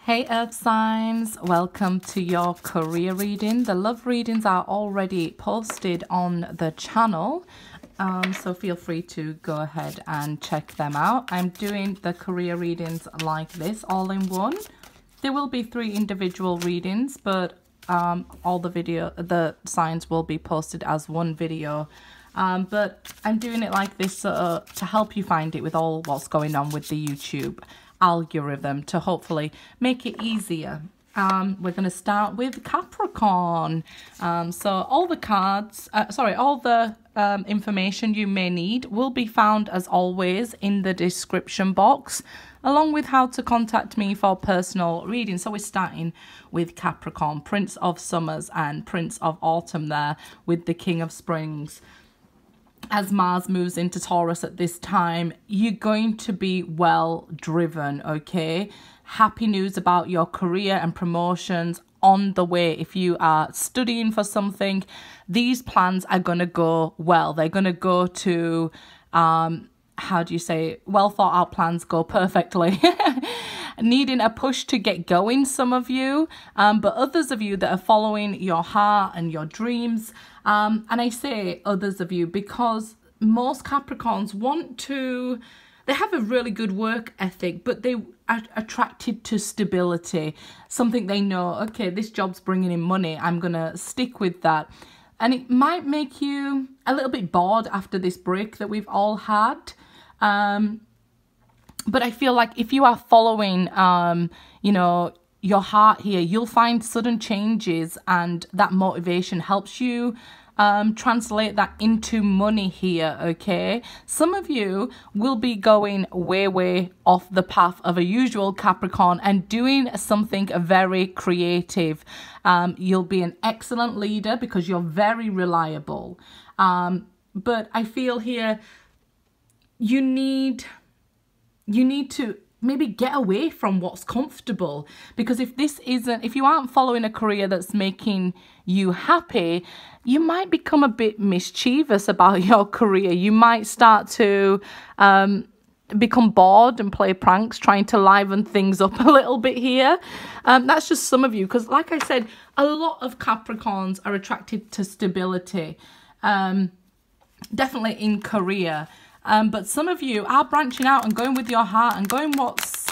Hey Earth signs, welcome to your career reading. The love readings are already posted on the channel, so feel free to go ahead and check them out. I'm doing the career readings like this, all in one. There will be 3 individual readings, but all the signs will be posted as one video. But I'm doing it like this to help you find it with all what's going on with the YouTube algorithm, to hopefully make it easier. We're going to start with Capricorn. So all the cards, all the information you may need will be found as always in the description box, along with how to contact me for personal reading. So we're starting with Capricorn, Prince of Summers and Prince of Autumn there with the King of Springs. As Mars moves into Taurus at this time, you're going to be well driven, okay? Happy news about your career and promotions on the way. If you are studying for something, these plans are going to go well. They're going to go to, how do you say, well thought out plans go perfectly. Needing a push to get going, some of you, but others of you that are following your heart and your dreams. And I say others of you because most Capricorns they have a really good work ethic, but they are attracted to stability. Something they know, okay, this job's bringing in money, I'm going to stick with that. And it might make you a little bit bored after this break that we've all had. But I feel like if you are following, your heart here, you'll find sudden changes, and that motivation helps you translate that into money here, okay? Some of you will be going way off the path of a usual Capricorn and doing something very creative. You'll be an excellent leader because you're very reliable. But I feel here you need to maybe get away from what's comfortable, because if you aren't following a career that's making you happy, you might become a bit mischievous about your career. You might start to become bored and play pranks, trying to liven things up a little bit here. That's just some of you, because like I said, a lot of Capricorns are attracted to stability, definitely in career. But some of you are branching out and going with your heart and going what's,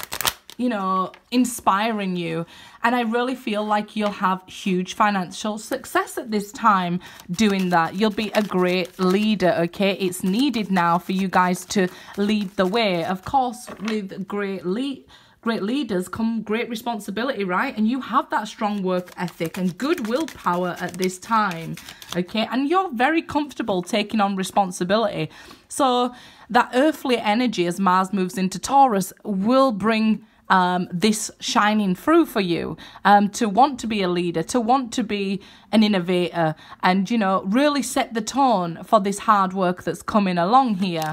inspiring you. And I really feel like you'll have huge financial success at this time doing that. You'll be a great leader, okay? It's needed now for you guys to lead the way. Of course, with great leaders come great responsibility, right? And you have that strong work ethic and good willpower at this time, okay? And you're very comfortable taking on responsibility. So that earthly energy as Mars moves into Taurus will bring this shining through for you, to want to be a leader, to want to be an innovator, and, really set the tone for this hard work that's coming along here.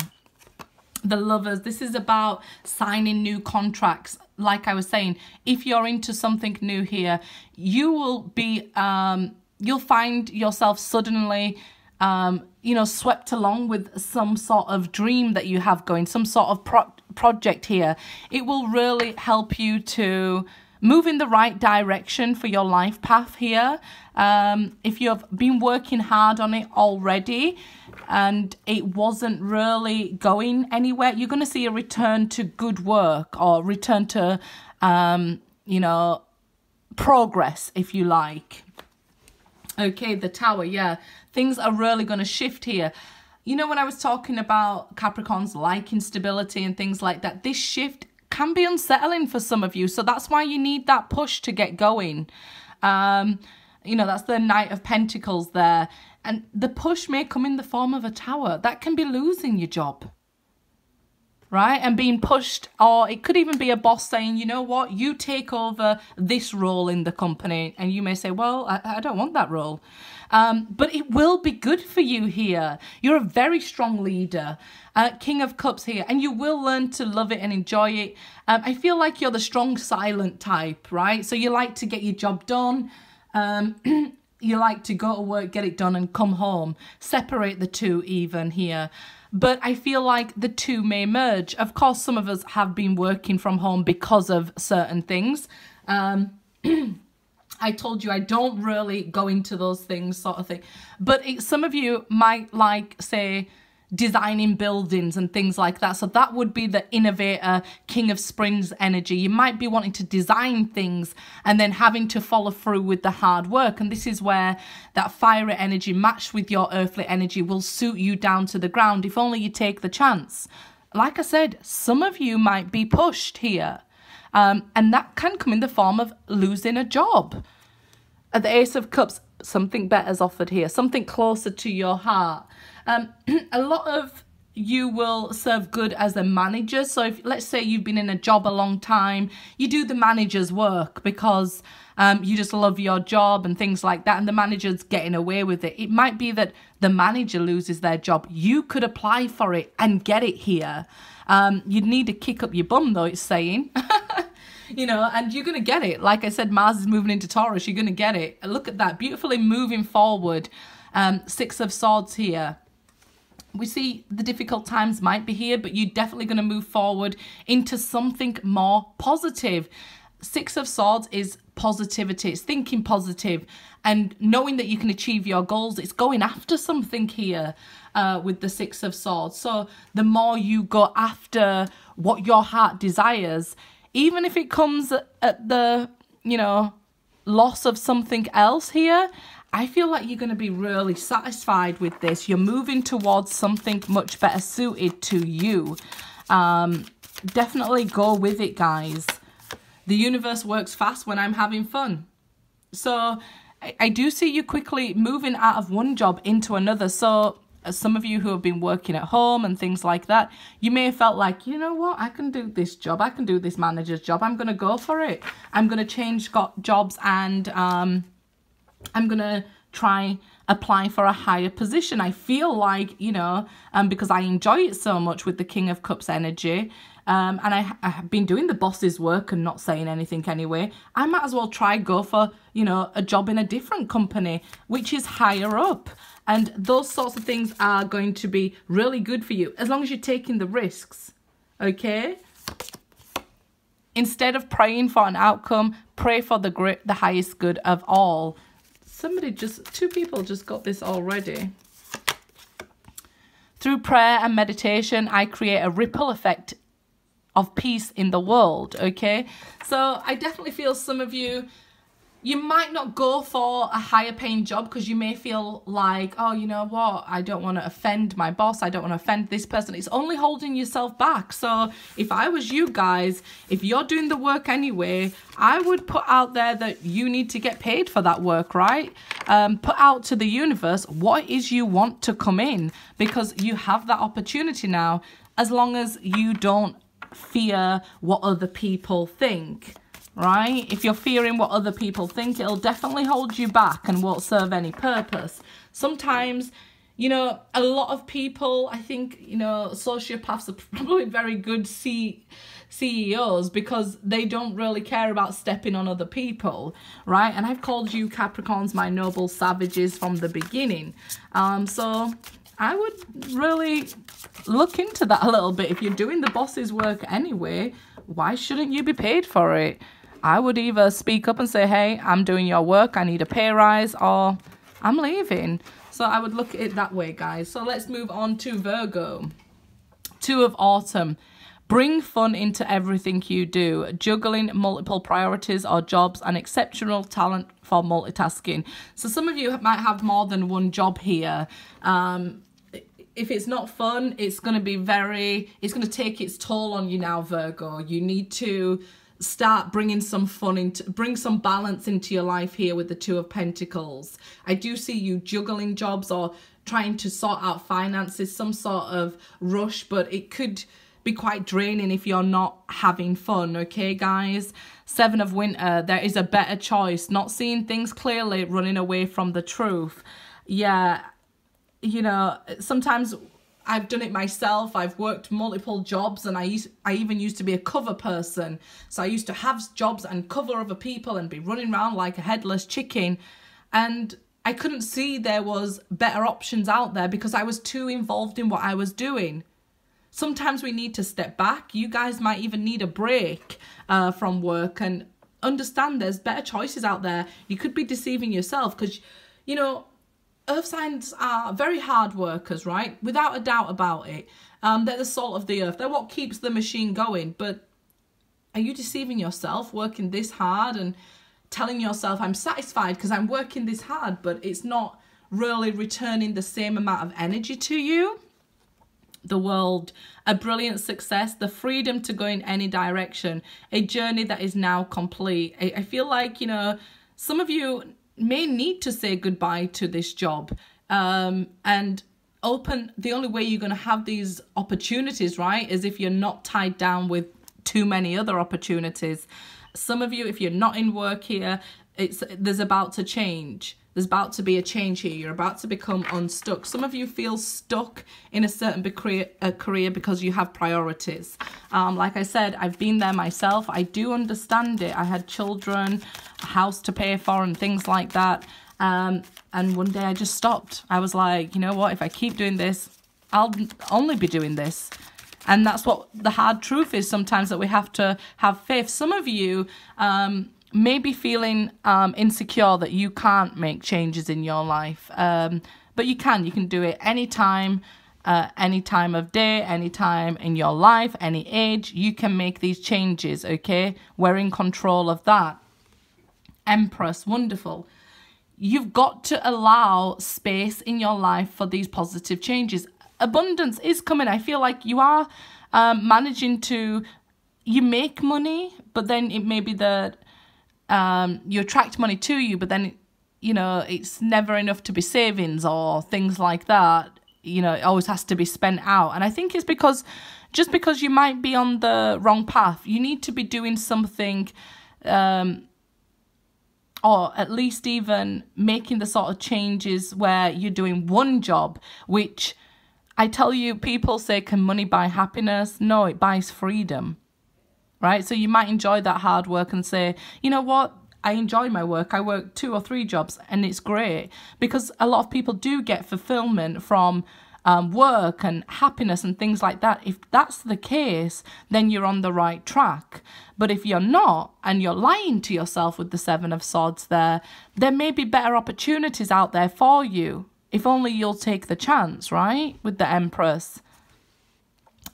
The lovers, this is about signing new contracts. Like I was saying, if you're into something new here, you will be, you'll find yourself suddenly, swept along with some sort of dream that you have going, some sort of project here. It will really help you to move in the right direction for your life path here. If you've been working hard on it already and it wasn't really going anywhere, you're going to see a return to good work, or return to, progress, if you like. Okay, the Tower, yeah. Things are really going to shift here. When I was talking about Capricorns liking stability and things like that, this shift can be unsettling for some of you. So that's why you need that push to get going. That's the Knight of Pentacles there. And the push may come in the form of a Tower. That can be losing your job, right? And being pushed, or it could even be a boss saying, you know what, you take over this role in the company. And you may say, well, I don't want that role. But it will be good for you here. You're a very strong leader, King of Cups here, and you will learn to love it and enjoy it. I feel like you're the strong silent type, right? So you like to get your job done. You like to go to work, get it done and come home. Separate the two even here. but I feel like the two may merge. Of course, some of us have been working from home because of certain things. I told you I don't really go into those things, sort of thing. But some of you might like, say, designing buildings and things like that. So that would be the innovator, King of Springs energy. You might be wanting to design things and then having to follow through with the hard work. And this is where that fiery energy matched with your earthly energy will suit you down to the ground if only you take the chance. Like I said, some of you might be pushed here. And that can come in the form of losing a job. At the Ace of Cups, something better is offered here, something closer to your heart. A lot of you will serve good as a manager. So if, let's say you've been in a job a long time, you do the manager's work because you just love your job and things like that, and the manager's getting away with it. It might be that the manager loses their job. You could apply for it and get it here. You'd need to kick up your bum, though, it's saying. You know, and you're going to get it. Like I said, Mars is moving into Taurus. You're going to get it. Look at that. Beautifully moving forward. Six of Swords here. We see the difficult times might be here, but you're definitely going to move forward into something more positive. Six of Swords is positivity. It's thinking positive and knowing that you can achieve your goals. It's going after something here with the Six of Swords. So the more you go after what your heart desires, even if it comes at the, you know, loss of something else here, I feel like you're going to be really satisfied with this. You're moving towards something much better suited to you. Definitely go with it, guys. The universe works fast when I'm having fun. So I do see you quickly moving out of one job into another. So some of you who have been working at home and things like that, you may have felt like, you know what, I can do this job. I can do this manager's job. I'm going to go for it. I'm going to change jobs and I'm going to try apply for a higher position. I feel like, you know, because I enjoy it so much with the King of Cups energy, and I have been doing the boss's work and not saying anything anyway, I might as well go for, you know, a job in a different company, which is higher up. And those sorts of things are going to be really good for you, as long as you're taking the risks, okay? Instead of praying for an outcome, pray for the highest good of all. Two people just got this already. Through prayer and meditation, I create a ripple effect of peace in the world, okay? So I definitely feel some of you, you might not go for a higher paying job because you may feel like, oh, you know what, I don't want to offend my boss. I don't want to offend this person. It's only holding yourself back. So if I was you guys, if you're doing the work anyway, I would put out there that you need to get paid for that work, right? Put out to the universe what it is you want to come in, because you have that opportunity now, as long as you don't fear what other people think. Right? If you're fearing what other people think, it'll definitely hold you back and won't serve any purpose. Sometimes, you know, a lot of people, I think, you know, sociopaths are probably very good CEOs because they don't really care about stepping on other people, right? And I've called you Capricorns my noble savages from the beginning. So I would really look into that a little bit. If you're doing the boss's work anyway, why shouldn't you be paid for it? I would either speak up and say, hey, I'm doing your work, I need a pay rise, or I'm leaving. So I would look at it that way, guys. So let's move on to Virgo. Two of Autumn. Bring fun into everything you do. Juggling multiple priorities or jobs, and exceptional talent for multitasking. So some of you might have more than one job here. If it's not fun, it's going to be it's going to take its toll on you now, Virgo. You need to start bringing some fun bring some balance into your life here with the Two of Pentacles. I do see you juggling jobs or trying to sort out finances, some sort of rush, but it could be quite draining if you're not having fun, okay, guys? Seven of Winter, there is a better choice. Not seeing things clearly, running away from the truth. Yeah, you know, sometimes I've done it myself. I've worked multiple jobs, and I even used to be a cover person. So I used to have jobs and cover other people and be running around like a headless chicken. And I couldn't see there was better options out there because I was too involved in what I was doing. Sometimes we need to step back. You guys might even need a break from work and understand there's better choices out there. You could be deceiving yourself because, you know, earth signs are very hard workers, right? Without a doubt about it. They're the salt of the earth. They're what keeps the machine going. But are you deceiving yourself, working this hard and telling yourself, I'm satisfied because I'm working this hard, but it's not really returning the same amount of energy to you? The world, a brilliant success, the freedom to go in any direction, a journey that is now complete. I feel like, you know, some of you may need to say goodbye to this job and open. The only way you're going to have these opportunities, right, is if you're not tied down with too many other opportunities. Some of you, if you're not in work here, there's about to change. There's about to be a change here. You're about to become unstuck. Some of you feel stuck in a certain career because you have priorities. Like I said, I've been there myself. I do understand it. I had children, a house to pay for and things like that. And one day I just stopped. I was like, you know what? If I keep doing this, I'll only be doing this. And that's what the hard truth is sometimes, that we have to have faith. Some of you may be feeling insecure that you can't make changes in your life. But you can. You can do it anytime, any time of day, any time in your life, any age. You can make these changes, okay? We're in control of that. Empress, wonderful. You've got to allow space in your life for these positive changes. Abundance is coming. I feel like you are managing to, you make money, but then it may be that you attract money to you, but then, you know, it's never enough to be savings or things like that. You know, it always has to be spent out. And I think it's because, just because you might be on the wrong path, you need to be doing something, or at least even making the sort of changes where you're doing one job, which I tell you, people say, can money buy happiness? No, it buys freedom, right? So you might enjoy that hard work and say, you know what? I enjoy my work. I work 2 or 3 jobs and it's great, because a lot of people do get fulfillment from work and happiness and things like that. If that's the case, then you're on the right track. But if you're not, and you're lying to yourself with the 7 of Swords there may be better opportunities out there for you. If only you'll take the chance, right? With the Empress.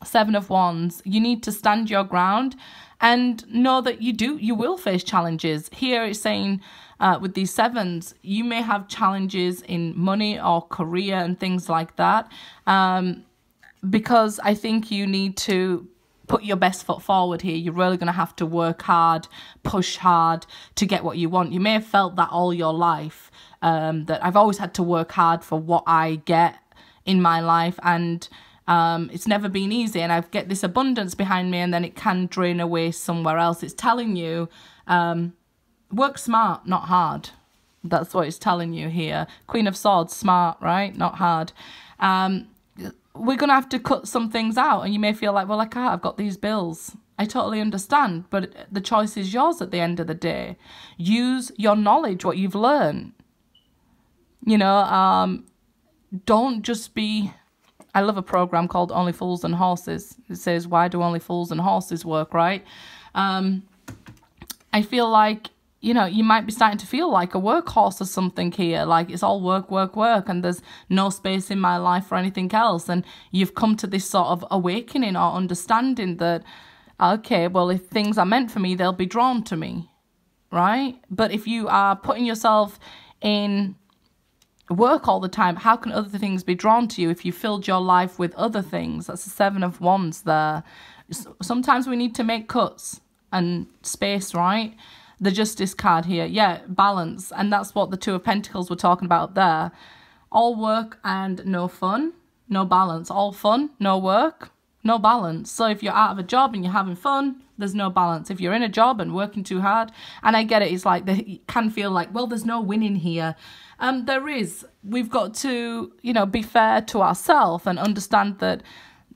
7 of Wands. You need to stand your ground and know that you will face challenges. Here it's saying with these 7s, you may have challenges in money or career and things like that. Because I think you need to put your best foot forward here. You're really going to have to work hard, push hard to get what you want. You may have felt that all your life. That I've always had to work hard for what I get in my life, and it's never been easy, and I get this abundance behind me and then it can drain away somewhere else. It's telling you, work smart, not hard. That's what it's telling you here. Queen of Swords, smart, right? Not hard. We're going to have to cut some things out, and you may feel like, well, I can't, I've got these bills. I totally understand, but the choice is yours at the end of the day. Use your knowledge, what you've learned. You know, don't just be... I love a program called Only Fools and Horses. It says, why do only fools and horses work, right? I feel like, you know, you might be starting to feel like a workhorse or something here. Like it's all work, work, work, and there's no space in my life for anything else. And you've come to this sort of awakening or understanding that, okay, well, if things are meant for me, they'll be drawn to me, right? But if you are putting yourself in work all the time, how can other things be drawn to you if you filled your life with other things? That's the 7 of Wands there. Sometimes we need to make cuts and space, right? The Justice card here, yeah, balance. And that's what the 2 of Pentacles were talking about there. All work and no fun, no balance. All fun, no work, no balance. So if you're out of a job and you're having fun, there's no balance. If you're in a job and working too hard, and I get it, it's like, it can feel like, well, there's no winning here. There is. We've got to, you know, be fair to ourselves and understand that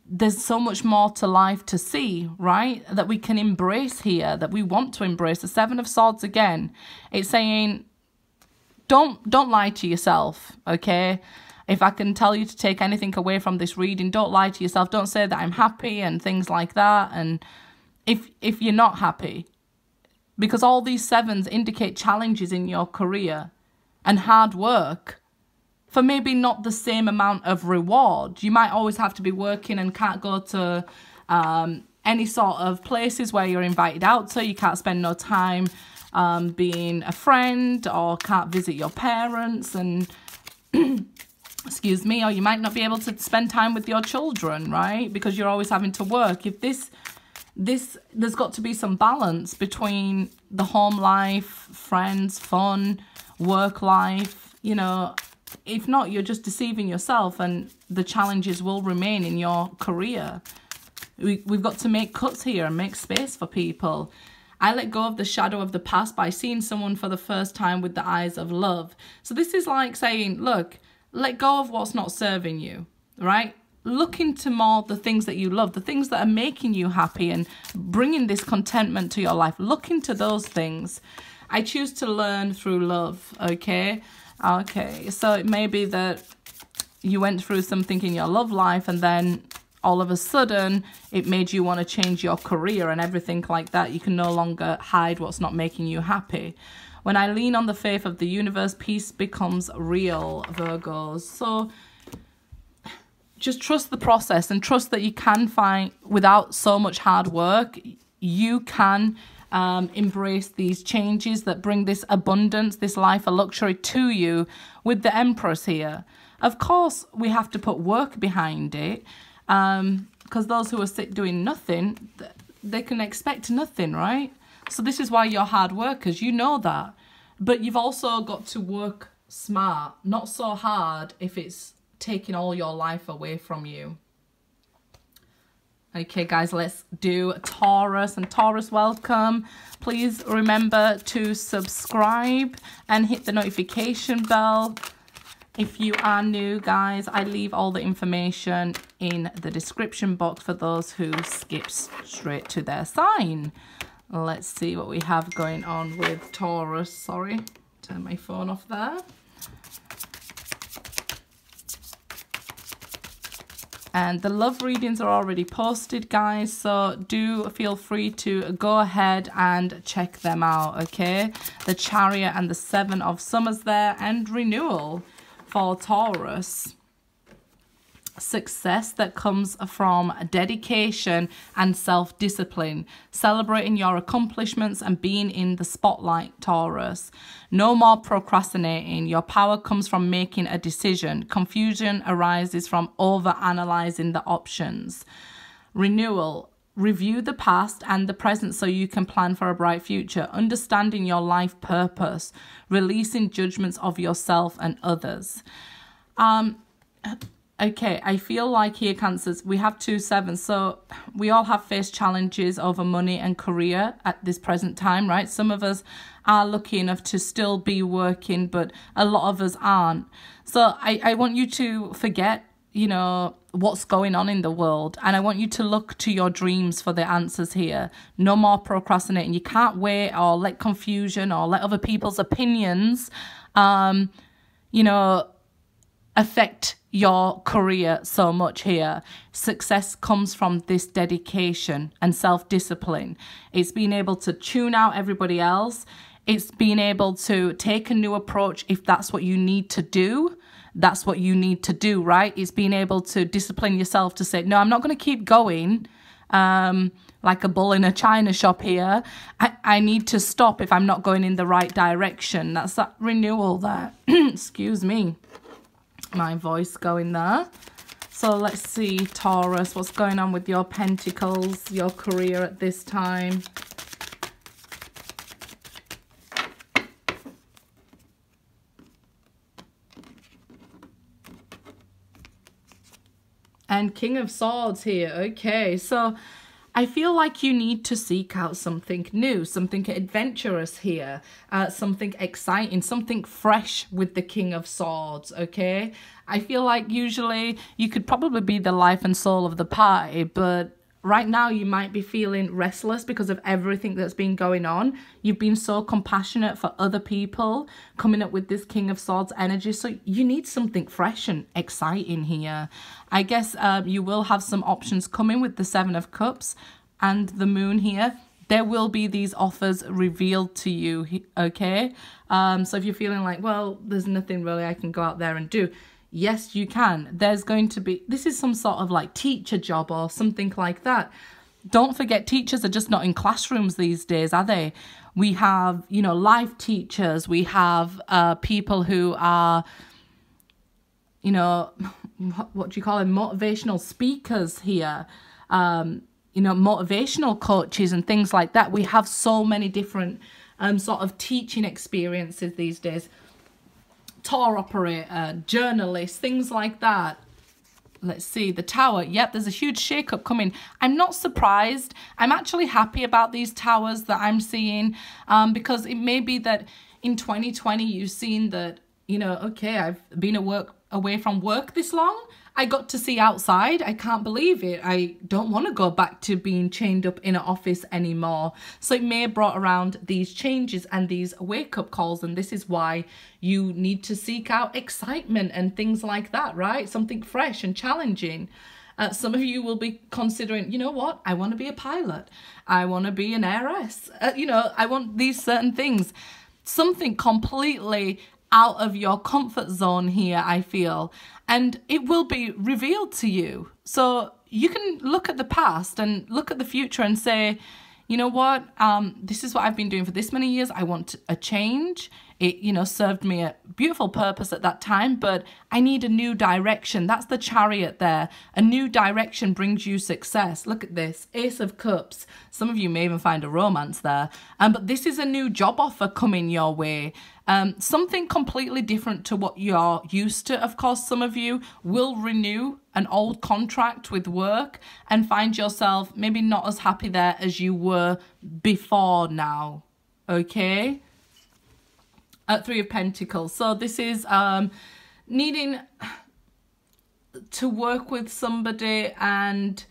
there's so much more to life to see, right? That we can embrace here, that we want to embrace. The 7 of Swords again, it's saying, don't lie to yourself, okay? If I can tell you to take anything away from this reading, don't lie to yourself. Don't say that I'm happy and things like that. And if you're not happy, because all these sevens indicate challenges in your career and hard work for maybe not the same amount of reward. You might always have to be working and can't go to any sort of places where you're invited out, so you can't spend no time being a friend, or can't visit your parents, and excuse me, or you might not be able to spend time with your children, right? Because you're always having to work. If there's got to be some balance between the home life, friends, fun, work life, you know. If not, you're just deceiving yourself, and the challenges will remain in your career. We've got to make cuts here and make space for people. I let go of the shadow of the past by seeing someone for the first time with the eyes of love. So this is like saying, look, let go of what's not serving you, right? Look into more the things that you love, the things that are making you happy and bringing this contentment to your life. Look into those things. I choose to learn through love, okay? Okay, so it may be that you went through something in your love life, and then all of a sudden it made you want to change your career and everything like that. You can no longer hide what's not making you happy. When I lean on the faith of the universe, peace becomes real, Virgos. So just trust the process and trust that you can find, without so much hard work, you can embrace these changes that bring this abundance, this life of luxury to you with the Empress here. Of course, we have to put work behind it, because those who are sick doing nothing, they can expect nothing, right? So this is why you're hard workers, you know that. But you've also got to work smart, not so hard if it's taking all your life away from you. Okay, guys, let's do Taurus. And Taurus, welcome. Please remember to subscribe and hit the notification bell. If you are new, guys, I leave all the information in the description box for those who skip straight to their sign. Let's see what we have going on with Taurus. Sorry, turn my phone off there. And the love readings are already posted, guys, so do feel free to go ahead and check them out, okay? The Chariot and the Seven of Summers there, and renewal for Taurus. Success that comes from dedication and self-discipline, celebrating your accomplishments and being in the spotlight, Taurus. No more procrastinating. Your power comes from making a decision. Confusion arises from over-analyzing the options. Renewal. Review the past and the present so you can plan for a bright future. Understanding your life purpose. Releasing judgments of yourself and others. Okay, I feel like here, Cancers, we have 2 sevens. So we all have faced challenges over money and career at this present time, right? Some of us are lucky enough to still be working, but a lot of us aren't. So I want you to forget, you know, what's going on in the world. And I want you to look to your dreams for the answers here. No more procrastinating. You can't wait or let confusion or let other people's opinions, you know, affect your career so much here. Success comes from this dedication and self-discipline. It's being able to tune out everybody else. It's being able to take a new approach if that's what you need to do. That's what you need to do, right? It's being able to discipline yourself to say, no, I'm not going to keep going like a bull in a china shop here. I need to stop if I'm not going in the right direction. That's that renewal there. Excuse me. My voice going there. So let's see, Taurus, what's going on with your pentacles, your career at this time. And King of Swords here. Okay, so I feel like you need to seek out something new, something adventurous here, something exciting, something fresh with the King of Swords, okay? I feel like usually you could probably be the life and soul of the party, but right now you might be feeling restless because of everything that's been going on. You've been so compassionate for other people, coming up with this King of Swords energy. So you need something fresh and exciting here. I guess you will have some options coming with the Seven of Cups and the Moon here. There will be these offers revealed to you, okay? So if you're feeling like, well, there's nothing really I can go out there and do. Yes, you can. There's going to be, this is some sort of like teacher job or something like that. Don't forget, teachers are just not in classrooms these days, are they? We have, you know, live teachers. We have people who are, you know, what do you call them? Motivational speakers here. You know, motivational coaches and things like that. We have so many different sort of teaching experiences these days. Tour operator, journalist, things like that. Let's see, the Tower. Yep, there's a huge shake-up coming. I'm not surprised. I'm actually happy about these towers that I'm seeing because it may be that in 2020 you've seen that, you know, okay, I've been away from work this long. I got to see outside. I can't believe it. I don't want to go back to being chained up in an office anymore. So it may have brought around these changes and these wake-up calls, and this is why you need to seek out excitement and things like that, right? Something fresh and challenging. Some of you will be considering, you know what? I want to be a pilot. I want to be an heiress. You know, I want these certain things. Something completely out of your comfort zone here, I feel, and it will be revealed to you. So you can look at the past and look at the future and say, you know what, this is what I've been doing for this many years. I want a change. It, you know, served me a beautiful purpose at that time, but I need a new direction. That's the Chariot there. A new direction brings you success. Look at this, Ace of Cups. Some of you may even find a romance there. But this is a new job offer coming your way. Something completely different to what you're used to. Of course, some of you will renew an old contract with work and find yourself maybe not as happy there as you were before now. Okay? Three of Pentacles. So this is needing to work with somebody, and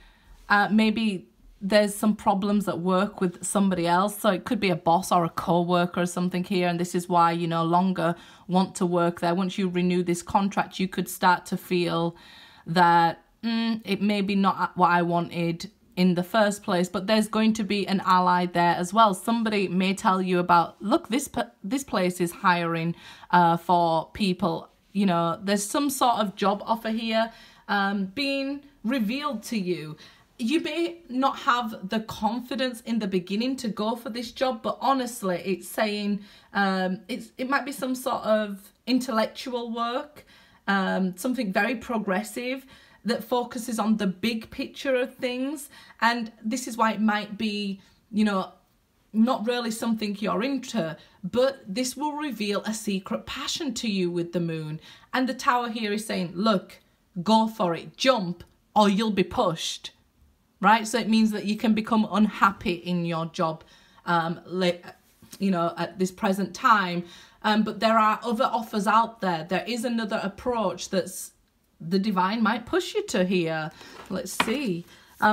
maybe there's some problems at work with somebody else. So it could be a boss or a co-worker or something here, and this is why you no longer want to work there. Once you renew this contract, you could start to feel that it may be not what I wanted in the first place, but there's going to be an ally there as well. Somebody may tell you about, look, this place is hiring for people. You know, there's some sort of job offer here being revealed to you. You may not have the confidence in the beginning to go for this job, but honestly, it's saying it might be some sort of intellectual work, something very progressive that focuses on the big picture of things. And this is why it might be, you know, not really something you're into, but this will reveal a secret passion to you with the Moon. And the Tower here is saying, look, go for it, jump, or you'll be pushed, right? So it means that you can become unhappy in your job, you know, at this present time. But there are other offers out there. There is another approach that's the divine might push you to here. Let's see.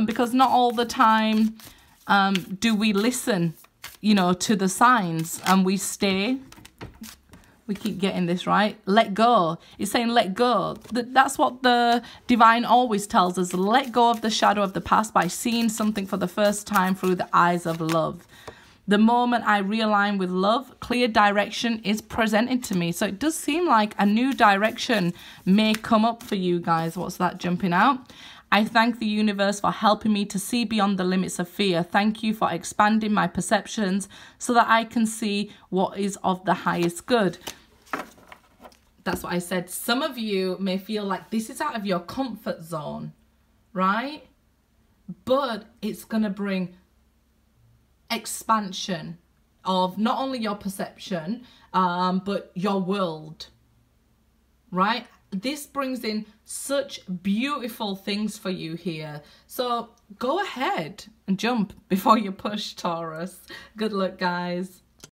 Because not all the time do we listen, you know, to the signs, and we stay. We keep getting this right. Let go. It's saying let go. That's what the divine always tells us. Let go of the shadow of the past by seeing something for the first time through the eyes of love. The moment I realign with love, clear direction is presented to me. So it does seem like a new direction may come up for you guys. What's that jumping out? I thank the universe for helping me to see beyond the limits of fear. Thank you for expanding my perceptions so that I can see what is of the highest good. That's what I said. Some of you may feel like this is out of your comfort zone, right? But it's going to bring expansion of not only your perception, but your world, right? This brings in such beautiful things for you here. So go ahead and jump before you push, Taurus. Good luck, guys.